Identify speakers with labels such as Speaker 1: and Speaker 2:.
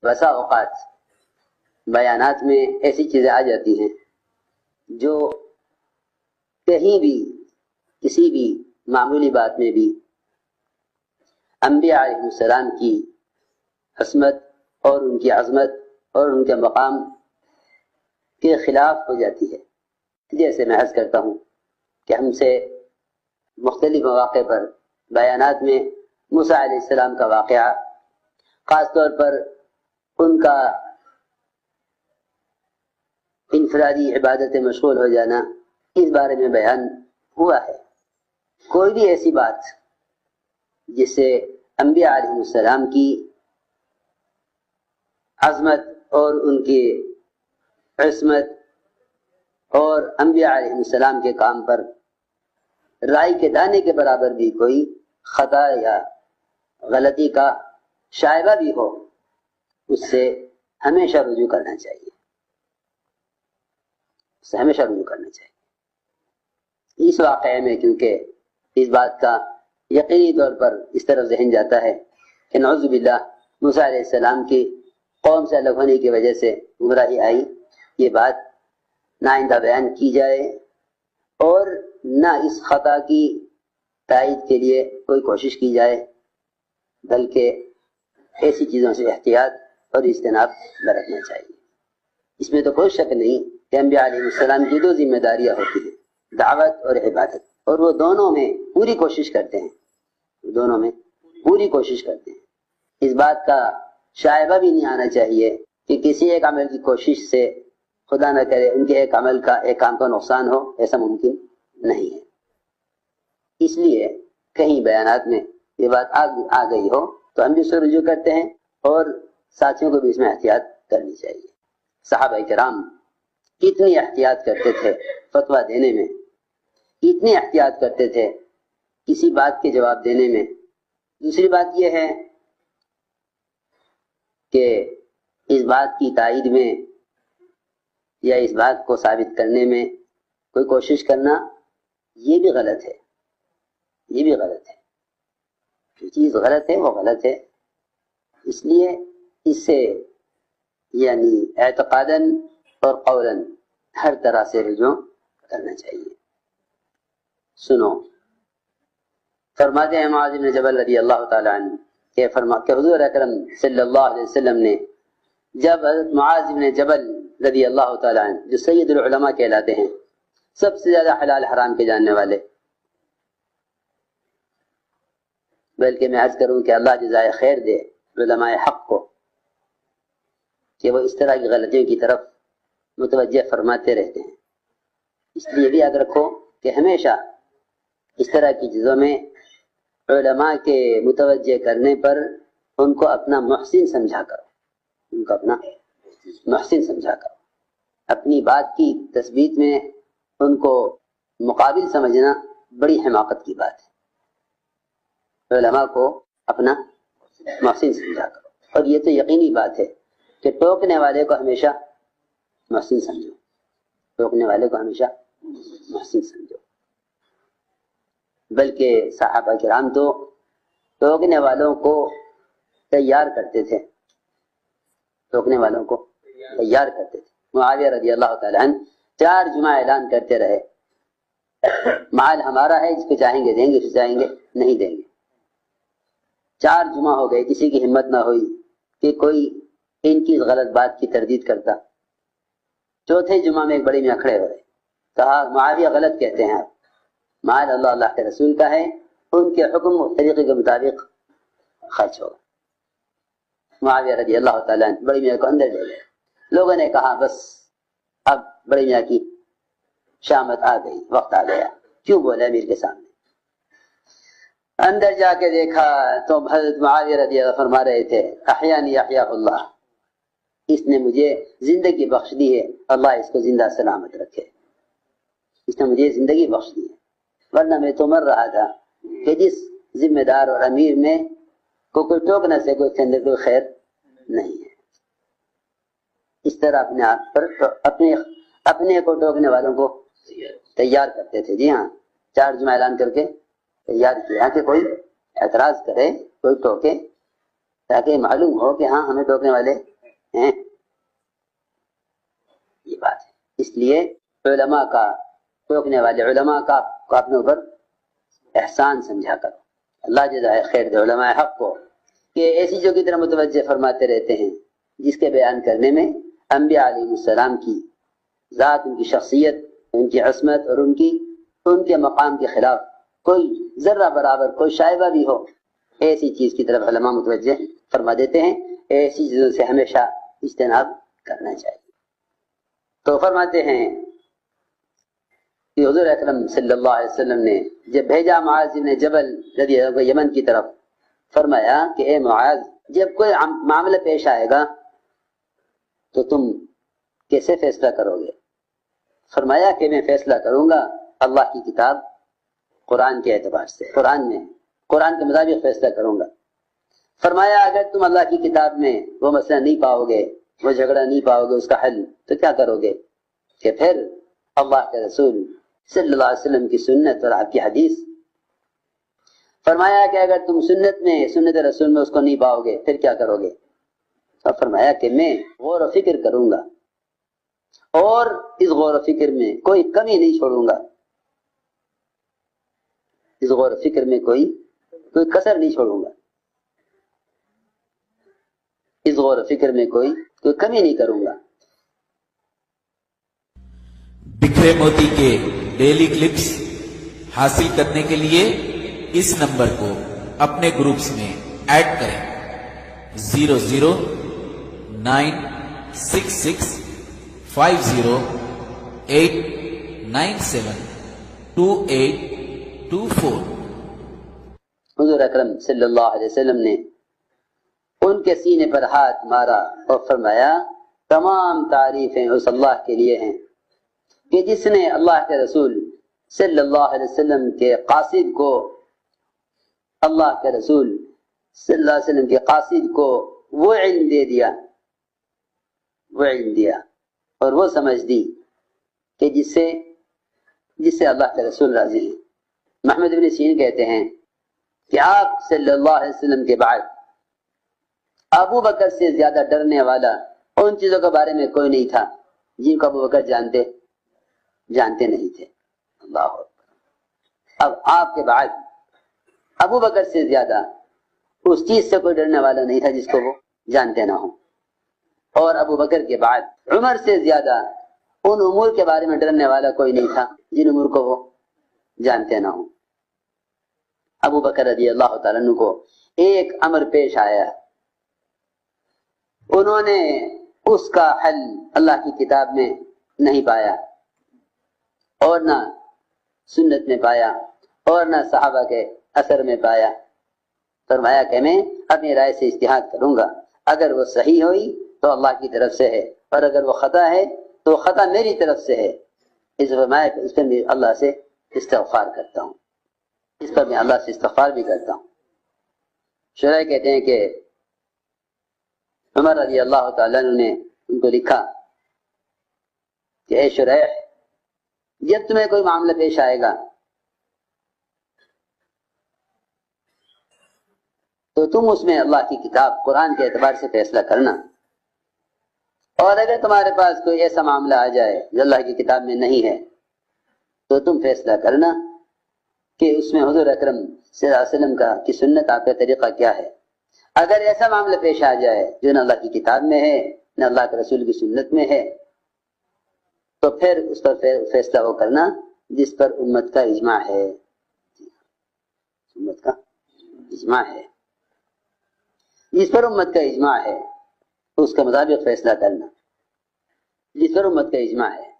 Speaker 1: بسا اوقات بیانات میں ایسی چیزیں آ جاتی ہیں جو کہیں بھی کسی بھی معمولی بات میں بھی انبیاء علیہ السلام کی عصمت اور ان کی عظمت اور ان کے مقام کے خلاف ہو جاتی ہے. جیسے میں عرض کرتا ہوں کہ ہم سے مختلف مواقع پر بیانات میں موسیٰ علیہ السلام کا واقعہ، خاص طور پر ان کا انفرادی عبادت مشغول ہو جانا، اس بارے میں بیان ہوا ہے. کوئی بھی ایسی بات جس سے انبیاء علیہ السلام کی عظمت اور ان کی عصمت اور انبیاء علیہ السلام کے کام پر رائی کے دانے کے برابر بھی کوئی خطا یا غلطی کا شائبہ بھی ہو، اس سے ہمیشہ رجوع کرنا چاہیے، اس سے ہمیشہ رجوع کرنا چاہیے. اس واقعے میں کیونکہ اس بات کا یقینی طور پر اس طرف ذہن جاتا ہے کہ نعوذ باللہ موسیٰ علیہ السلام کی قوم سے الگ ہونے کی وجہ سے گمراہی آئی، یہ بات نہ آئندہ بیان کی جائے اور نہ اس خطا کی تائید کے لیے کوئی کوشش کی جائے، بلکہ ایسی چیزوں سے احتیاط اور اجتناب برتنا چاہیے. اس میں تو کوئی شک نہیں کہ انبیاء علیہ السلام کی دو ذمہ داریاں ہوتی ہیں، دعوت اور عبادت، اور وہ دونوں میں پوری کوشش کرتے ہیں، دونوں میں پوری کوشش کرتے ہیں. اس بات کا شائبہ بھی نہیں آنا چاہیے کہ کسی ایک عمل کی کوشش سے خدا نہ کرے ان کے ایک کام کا نقصان ہو، ایسا ممکن نہیں ہے. اس لیے کہیں بیانات میں یہ بات آ گئی ہو تو ہم بھی اس سے رجوع کرتے ہیں اور ساتھیوں کو بھی اس میں احتیاط کرنی چاہیے. صحابہ کرام اتنی احتیاط کرتے تھے فتویٰ دینے میں، اتنی احتیاط کرتے تھے کسی بات کے جواب دینے میں. دوسری بات یہ ہے کہ اس بات کی تائید میں یا اس بات کو ثابت کرنے میں کوئی کوشش کرنا یہ بھی غلط ہے، یہ بھی غلط ہے. جو چیز غلط ہے وہ غلط ہے، اس لیے اس سے یعنی اعتقاداً اور قولاً ہر طرح سے رجوع کرنا چاہیے. سنو، فرماتے ہیں معاذ بن جبل رضی اللہ تعالیٰ عنہ کہ حضور اکرم صلی اللہ علیہ وسلم نے جب حضرت معاذ بن جبل رضی اللہ تعالیٰ عنہ جو سید العلماء کہلاتے ہیں، سب سے زیادہ حلال حرام کے جاننے والے، بلکہ میں عرض کروں کہ اللہ جزائے خیر دے علماء حق کو کہ وہ اس طرح کی غلطیوں کی طرف متوجہ فرماتے رہتے ہیں. اس لیے بھی یاد رکھو کہ ہمیشہ اس طرح کی چیزوں میں علماء کے متوجہ کرنے پر ان کو اپنا محسن سمجھا کرو، ان کو اپنا محسن سمجھا کرو. اپنی بات کی تثبیت میں ان کو مقابل سمجھنا بڑی حماقت کی بات ہے. علماء کو اپنا محسن سمجھا کرو، اور یہ تو یقینی بات ہے کہ ٹوکنے والے کو ہمیشہ محسن سمجھو، ٹوکنے والے کو ہمیشہ محسن سمجھو. بلکہ صحابہ کرام تو ٹوکنے والوں کو تیار کرتے تھے، ٹوکنے والوں کو تیار کرتے تھے. معاویہ رضی اللہ تعالیٰ عنہ 4 جمعہ اعلان کرتے رہے مال ہمارا ہے، جس کو چاہیں گے دیں گے، جس چاہیں گے نہیں دیں گے. 4 جمعہ ہو گئے، کسی کی ہمت نہ ہوئی کہ کوئی ان کی غلط بات کی تردید کرتا. چوتھے جمعہ میں ایک بڑے میاں کھڑے ہوئے، کہا معاویہ غلط کہتے ہیں، آپ مال اللہ کے رسول کا ہے، ان کے حکم و طریقے کے مطابق خرچ ہوگا. معاویہ رضی اللہ تعالیٰ عنہ بڑے میاں کو اندر لے گئے. لوگوں نے کہا بس اب بڑے میاں کی شامت آ گئی، وقت آ گیا، کیوں بولے امیر کے سامنے. اندر جا کے دیکھا تو حضرت معاویہ رضی اللہ فرما رہے تھے احیانی احیاء اللہ، اس نے مجھے زندگی بخش دی ہے، اللہ اس کو زندہ سلامت رکھے، اس نے مجھے زندگی بخش دی ہے، ورنہ میں تو مر رہا تھا کہ جس ذمہ دار اور امیر میں کوئی ٹوک نہ سکے اس کے اندر کوئی خیر نہیں ہے. اس طرح اپنے آپ پر اپنے کو ٹوکنے والوں کو تیار کرتے تھے. جی ہاں، 4 جمعہ اعلان کر کے تیار کیا کہ کوئی اعتراض کرے، کوئی ٹوکے، تاکہ معلوم ہو کہ ہاں ہمیں ٹوکنے والے ہیں؟ یہ بات ہے۔ اس لیے علماء کا ٹوکنے والے علماء کا اپنے اوپر احسان سمجھا کرو۔ اللہ جزائے خیر دے علماء حق کو کہ ایسی جو کی طرح متوجہ فرماتے رہتے ہیں جس کے بیان کرنے میں انبیاء علیہ السلام کی ذات، ان کی شخصیت، ان کی عصمت اور ان کے مقام کے خلاف کوئی ذرہ برابر کوئی شائبہ بھی ہو، ایسی چیز کی طرف علماء متوجہ فرما دیتے ہیں۔ ایسی چیزوں سے ہمیشہ اجتناب کرنا چاہیے۔ تو فرماتے ہیں کہ حضور اکرم صلی اللہ علیہ وسلم نے جب بھیجا معاذ بن جبل رضی اللہ عنہ یمن کی طرف، فرمایا کہ اے معاذ، جب کوئی معاملہ پیش آئے گا تو تم کیسے فیصلہ کرو گے؟ فرمایا کہ میں فیصلہ کروں گا اللہ کی کتاب قرآن کے اعتبار سے، قرآن کے مطابق فیصلہ کروں گا۔ فرمایا اگر تم اللہ کی کتاب میں وہ مسئلہ نہیں پاؤ گے، وہ جھگڑا نہیں پاؤ گے، اس کا حل، تو کیا کرو گے؟ کہ پھر اللہ کے رسول صلی اللہ علیہ وسلم کی سنت اور آپ کی حدیث۔ فرمایا کہ اگر تم سنت رسول میں اس کو نہیں پاؤ گے پھر کیا کرو گے؟ اور فرمایا کہ میں غور و فکر کروں گا اور اس غور و فکر میں کوئی کمی نہیں چھوڑوں گا، اس غور و فکر میں کوئی کسر نہیں چھوڑوں گا، اس غور و فکر میں کوئی کمی نہیں کروں گا۔
Speaker 2: بکھرے موتی کے ڈیلی کلپس حاصل کرنے کے لیے اس نمبر کو اپنے گروپس میں ایڈ کریں 0096650897282
Speaker 1: حضور اکرم صلی اللہ علیہ وسلم نے ان کے سینے پر ہاتھ مارا اور فرمایا تمام تعریفیں اس اللہ کے لیے ہیں کہ جس نے اللہ کے رسول صلی اللہ علیہ وسلم کے قاصد کو، اللہ کے رسول صلی اللہ علیہ وسلم کے قاصد کو وہ علم دے دیا، اور وہ سمجھ دی کہ جس سے اللہ کے رسول راضی ہیں۔ محمد بن سیرین کہتے ہیں کہ آپ صلی اللہ علیہ وسلم کے بعد ابو بکر سے زیادہ ڈرنے والا ان چیزوں کے بارے میں کوئی نہیں تھا جن کو ابو بکر جانتے نہیں تھے۔ اللہ اکبر۔ اب آپ کے بعد ابو بکر سے زیادہ اس چیز سے کوئی ڈرنے والا نہیں تھا جس کو وہ جانتے نہ ہوں، اور ابو بکر کے بعد عمر سے زیادہ ان امور کے بارے میں ڈرنے والا کوئی نہیں تھا جن امور کو وہ جانتے نہ ہوں۔ ابو بکر رضی اللہ تعالیٰ عنہ کو ایک امر پیش آیا، انہوں نے اس کا حل اللہ کی کتاب میں نہیں پایا اور نہ سنت میں پایا اور نہ صحابہ کے اثر میں پایا۔ فرمایا کہ میں اپنی رائے سے اجتہاد کروں گا، اگر وہ صحیح ہوئی تو اللہ کی طرف سے ہے، اور اگر وہ خطا ہے تو خطا میری طرف سے ہے۔ اس پر میں اللہ سے استغفار کرتا ہوں، اس پر میں اللہ سے استغفار بھی کرتا ہوں۔ شرح کہتے ہیں کہ عمر رضی اللہ تعالیٰ نے ان کو لکھا کہ اے شرح، جب تمہیں کوئی معاملہ پیش آئے گا تو تم اس میں اللہ کی کتاب قرآن کے اعتبار سے فیصلہ کرنا، اور اگر تمہارے پاس کوئی ایسا معاملہ آ جائے جو اللہ کی کتاب میں نہیں ہے تو تم فیصلہ کرنا کہ اس میں حضور اکرم صلی اللہ علیہ وسلم کی سنت، آپ کا طریقہ کیا ہے۔ اگر ایسا معاملہ پیش آ جائے جو نہ اللہ کی کتاب میں ہے نہ اللہ کے رسول کی سنت میں ہے تو پھر اس پر فیصلہ وہ کرنا جس پر امت کا اجماع ہے، امت کا اجماع ہے، جس پر امت کا اجماع ہے اس کے مطابق فیصلہ کرنا، جس پر امت کا اجماع ہے۔